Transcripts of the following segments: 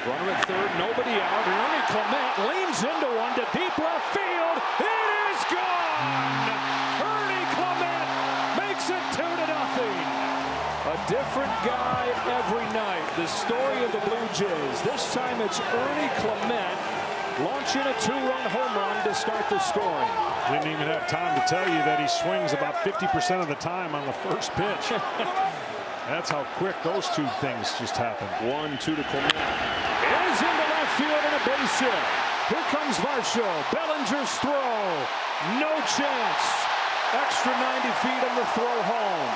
Runner at third, nobody out. Ernie Clement leans into one to deep left field. It is gone! Ernie Clement makes it 2-0. A different guy every night. The story of the Blue Jays. This time it's Ernie Clement launching a 2-run home run to start the scoring. Didn't even have time to tell you that he swings about 50% of the time on the first pitch. That's how quick those two things just happened. 1-2 to Clement. It is into left field and a base hit. Here comes Varsho. Bellinger's throw. No chance. Extra 90 feet on the throw home.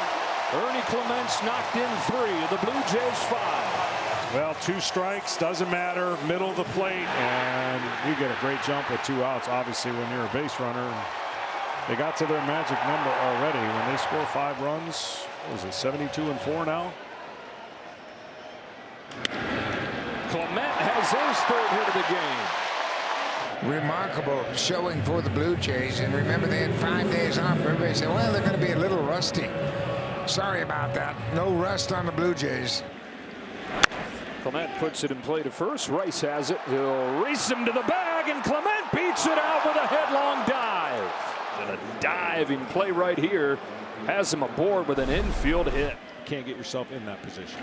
Ernie Clement's knocked in 3. The Blue Jays 5. Well, 2 strikes, doesn't matter, middle of the plate, and you get a great jump with 2 outs, obviously, when you're a base runner. They got to their magic number already. When they score 5 runs, what was it, 72-4 now? Clement has his 3rd hit of the game. Remarkable showing for the Blue Jays, and remember they had 5 days off. Everybody said, well, they're going to be a little rusty. Sorry about that. No rust on the Blue Jays. Clement puts it in play to first. Rice has it. He'll race him to the bag, and Clement beats it out with a headlong dive. And a diving play right here has him aboard with an infield hit. Can't get yourself in that position.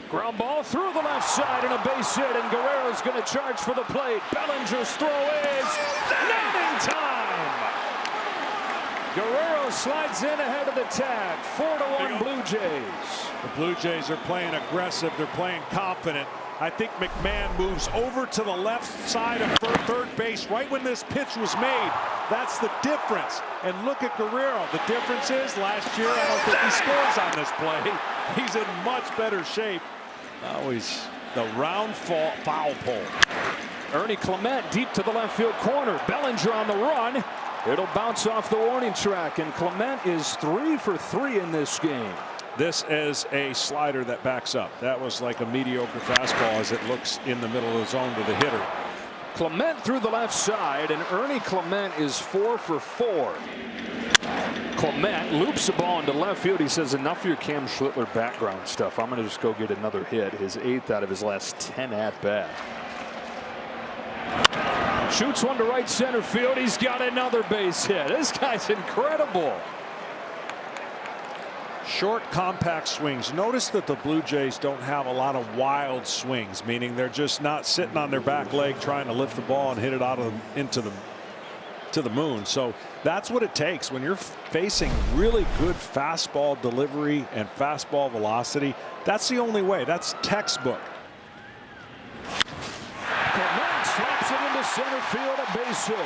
Ground ball through the left side and a base hit, and Guerrero's going to charge for the plate. Bellinger's throw is not in time. Guerrero slides in ahead of the tag. 4-1 Blue Jays. The Blue Jays are playing aggressive. They're playing confident. I think McMahon moves over to the left side of third base right when this pitch was made. That's the difference. And look at Guerrero. The difference is last year, I don't think he scores on this play. He's in much better shape. Now he's the round foul pole. Ernie Clement deep to the left field corner. Bellinger on the run. It'll bounce off the warning track, and Clement is 3 for 3 in this game. This is a slider that backs up. That was like a mediocre fastball as it looks in the middle of the zone to the hitter. Clement through the left side, and Ernie Clement is 4 for 4. Clement loops the ball into left field. He says, enough of your Cam Schlittler background stuff. I'm going to just go get another hit. His 8th out of his last 10 at bat. Shoots one to right center field. He's got another base hit. This guy's incredible. Short, compact swings. Notice that the Blue Jays don't have a lot of wild swings, meaning they're just not sitting on their back leg trying to lift the ball and hit it out of into the moon. So that's what it takes when you're facing really good fastball delivery and fastball velocity. That's the only way. That's textbook. Clement slaps it into center field, a base hit.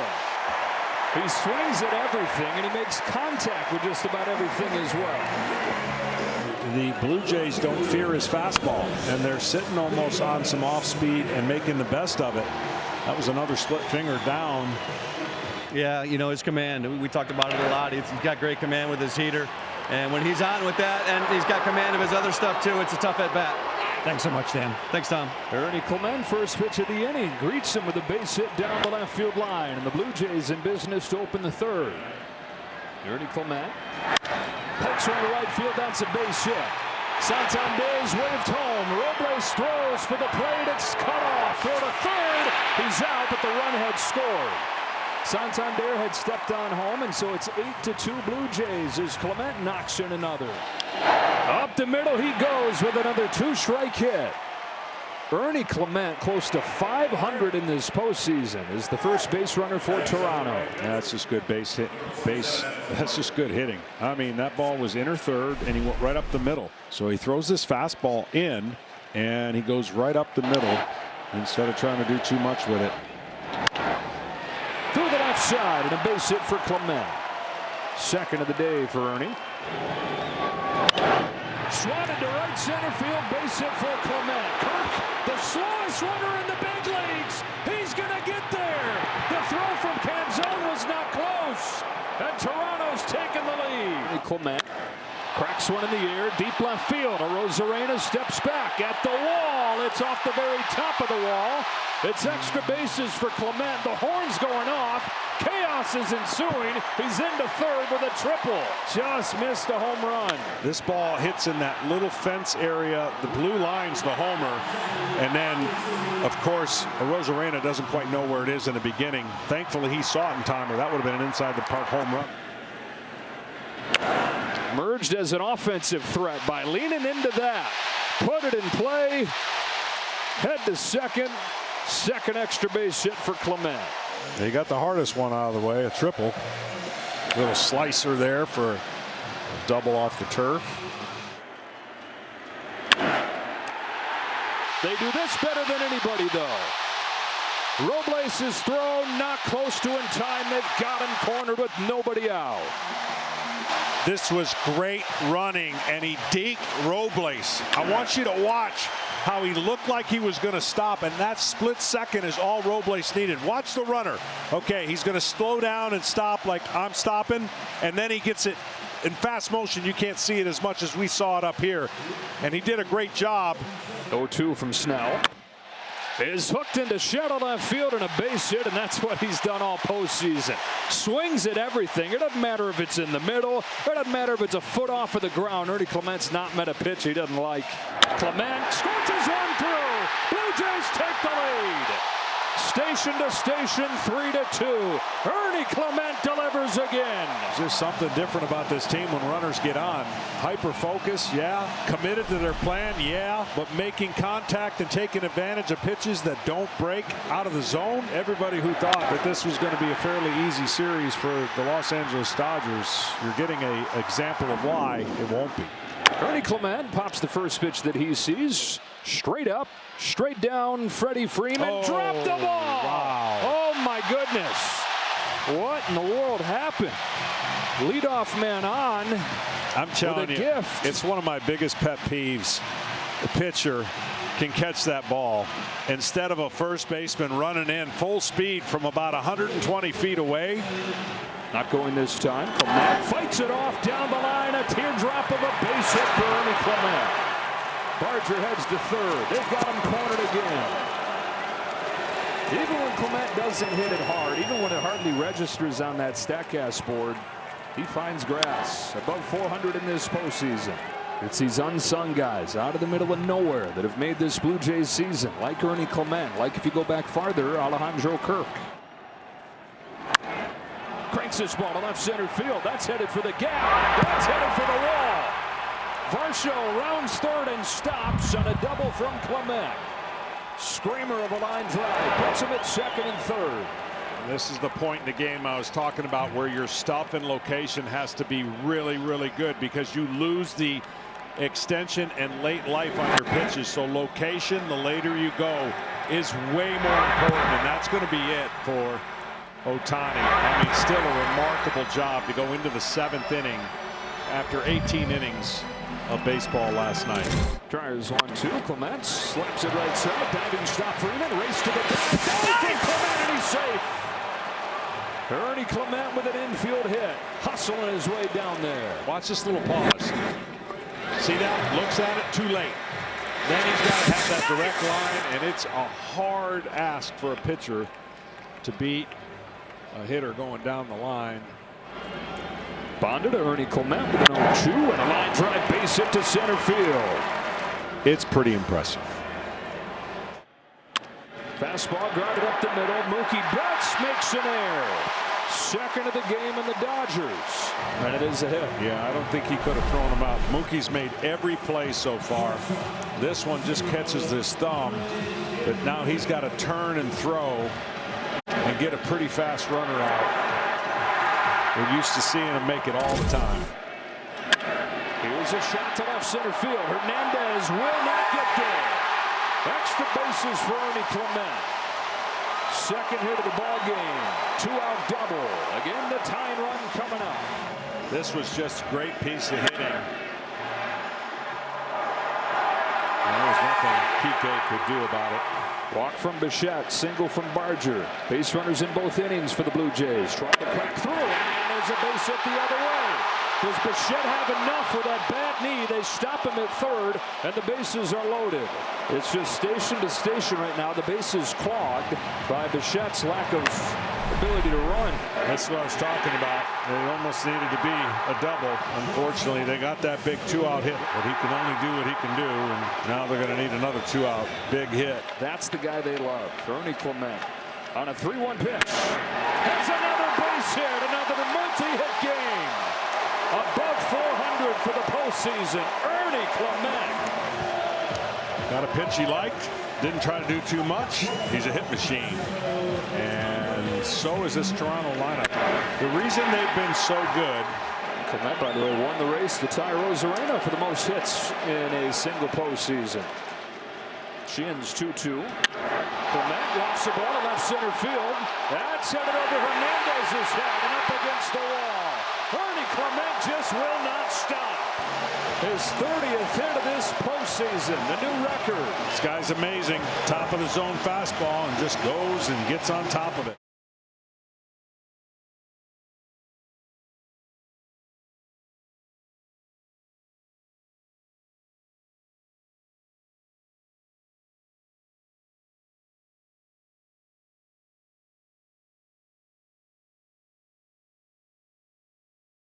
He swings at everything, and he makes contact with just about everything as well. The Blue Jays don't fear his fastball, and they're sitting almost on some off speed and making the best of it. That was another split finger down. Yeah, you know, his command. We talked about it a lot. He's got great command with his heater. And when he's on with that, and he's got command of his other stuff, too, it's a tough at bat. Thanks so much, Dan. Thanks, Tom. Ernie Clement, first pitch of the inning, greets him with a base hit down the left field line, and the Blue Jays in business to open the 3rd. Ernie Clement pokes from the right field. That's a base hit. Santander's waved home. Robles throws for the plate. It's cut off. Throw to 3rd. He's out, but the run had scored. Santander had stepped on home, and so it's 8-2 Blue Jays as Clement knocks in another. Up the middle he goes with another 2-strike hit. Ernie Clement close to 500 in this postseason is the first base runner for Toronto. That's just good base hit. That's just good hitting. I mean, that ball was inner third, and he went right up the middle. So he throws this fastball in, and he goes right up the middle instead of trying to do too much with it. Through the left side, and a base hit for Clement. 2nd of the day for Ernie. Swatted to right center field, base hit for Clement. Kirk, the slowest runner in the big leagues. He's going to get there. The throw from Canzone was not close. And Toronto's taken the lead. Clement cracks one in the air, deep left field. Arozarena steps back at the wall. It's off the very top of the wall. It's extra bases for Clement. The horn's going off. Chaos is ensuing. He's into third with a triple. Just missed a home run. This ball hits in that little fence area. The blue line's the homer. And then, of course, Arozarena doesn't quite know where it is in the beginning. Thankfully, he saw it in time, or that would have been an inside the park home run. Merged as an offensive threat by leaning into that. Put it in play. Head to second. Second extra base hit for Clement. They got the hardest one out of the way, a triple. Little slicer there for a double off the turf. They do this better than anybody, though. Robles' throw not close to in time. They've got him cornered with nobody out. This was great running, and he deked Robles. I want you to watch how he looked like he was going to stop, and that split second is all Robles needed. Watch the runner. Okay, he's going to slow down and stop like I'm stopping, and then he gets it in fast motion. You can't see it as much as we saw it up here, and he did a great job. 0-2 from Snell. Is hooked into shallow left field and a base hit, and that's what he's done all postseason. Swings at everything. It doesn't matter if it's in the middle. It doesn't matter if it's a foot off of the ground. Ernie Clement's not met a pitch he doesn't like. Clement scorches one through. Blue Jays take the lead. Station to station, 3-2. Ernie Clement delivers again. There's something different about this team when runners get on. Hyper focus, yeah. Committed to their plan, yeah. But making contact and taking advantage of pitches that don't break out of the zone. Everybody who thought that this was going to be a fairly easy series for the Los Angeles Dodgers, you're getting an example of why it won't be. Ernie Clement pops the first pitch that he sees. Straight up, straight down. Freddie Freeman dropped the ball. Wow. Oh my goodness. What in the world happened? Leadoff man on. I'm telling you, gift. It's one of my biggest pet peeves. The pitcher can catch that ball instead of a first baseman running in full speed from about 120 feet away. Not going this time. Clement fights it off down the line. A teardrop of a base hit for Ernie Clement. Barger heads to third. They've got him cornered again. Even when Clement doesn't hit it hard, even when it hardly registers on that StatCast board, he finds grass. Above 400 in this postseason. It's these unsung guys out of the middle of nowhere that have made this Blue Jays season, like Ernie Clement, like if you go back farther, Alejandro Kirk. Cranks this ball to left center field. That's headed for the gap. That's headed for the wall. Varsho rounds third and stops on a double from Clement. Screamer of a line drive. Puts him at second and third. This is the point in the game I was talking about where your stuff and location has to be really, really good because you lose the extension and late life on your pitches. So location, the later you go, is way more important, and that's going to be it for Ohtani. I mean, still a remarkable job to go into the 7th inning after 18 innings of baseball last night. Tries 1-2. Clement slaps it right side. Diving stop. Freeman race to the back. Down for Clement, and he's safe. Ernie Clement with an infield hit. Hustling his way down there. Watch this little pause. See that? Looks at it too late. Then he's got to have that direct line, and it's a hard ask for a pitcher to beat a hitter going down the line. Bonded to Ernie Clement with an 0-2 and a line drive base hit to center field. It's pretty impressive. Fastball grounded up the middle. Mookie Betts makes an error. Second of the game in the Dodgers. And it is a hit. Yeah, I don't think he could have thrown him out. Mookie's made every play so far. This one just catches his thumb. But now he's got to turn and throw and get a pretty fast runner out. We're used to seeing him make it all the time. Here's a shot to left center field. Hernandez will not get there. Extra bases for Ernie Clement. Second hit of the ball game. 2-out double. Again, the tying run coming up. This was just a great piece of hitting. And there was nothing Kike could do about it. Walk from Bichette, single from Barger. Base runners in both innings for the Blue Jays. Trying to break through, and there's a base hit the other way. Does Bichette have enough with that bad knee? They stop him at third, and the bases are loaded. It's just station to station right now. The base is clogged by Bichette's lack of ability to run. That's what I was talking about. They almost needed to be a double. Unfortunately, they got that big 2-out hit, but he can only do what he can do, and now they're going to need another 2-out big hit. That's the guy they love, Ernie Clement. On a 3-1 pitch. Has another base hit, another multi-hit game. Above 400 for the postseason. Ernie Clement. Got a pitch he liked. Didn't try to do too much. He's a hit machine. And so is this Toronto lineup. The reason they've been so good. Clement, by the way, won the race to Ty Rosarena for the most hits in a single postseason. Sheehan's 2-2. Clement lofts the ball to left center field. That's headed over Hernandez's head and up against the wall. Ernie Clement just will not stop. His 30th hit of this postseason, the new record. This guy's amazing. Top of the zone fastball and just goes and gets on top of it.